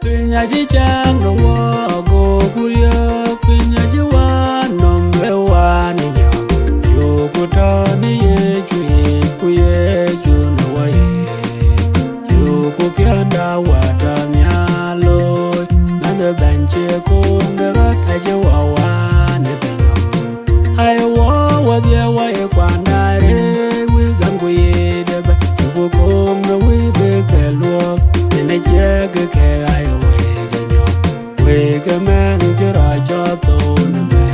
Pinya jichang no wo go kuya pinya jiwa no mewa ni nya yo kutani ye chui kuye juno wae yo kupyanda wata myalo nanda benche kundera tajewa wane benyo ayo wa dia wa e kwanare wil gango ye deba ko kom no wi be kelwo ne jege ke ayo Wake man jira jato na me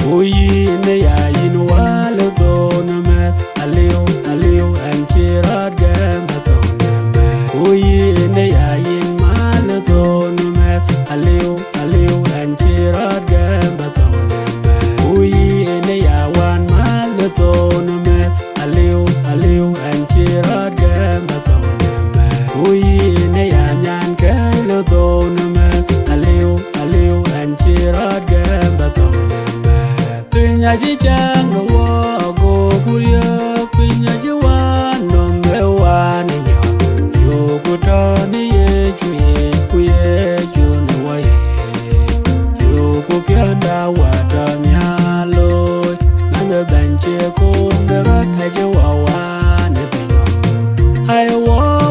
Uyi ne ya yin wale do na me Aliu and chirad gamba do na me Uyi ne ya yin male do na me Aliu and chirad gamba do na me Uyi ne ya wan male do na me Aliu and chirad gamba do na me Uyi ne ya nyan kele do na me Aliu and chirad gamba tonema Pinya jichang no wo go kuya Pinya jiwa no mewa ni nya Yo kutani ye chui kuye juno wae Yo kupyanda wata myalo Nanda benche kundera tajewa wane benyo Ayo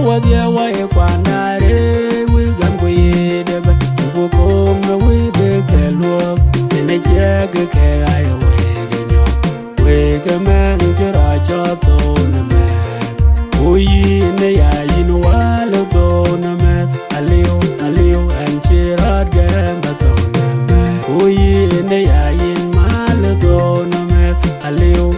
wa dia wae kwanare Wilgan kuye deba Kom no we be kelwo ne jege ke ayo wegenyo wege man jira jato na me uyi ne ya yin wale do na me aliu and chirad gamba do na me uyi ne ya yin male do na me aliu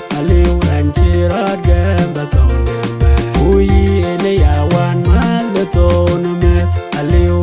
and chirad gamba do na me uyi ne ya wan male do na me aliu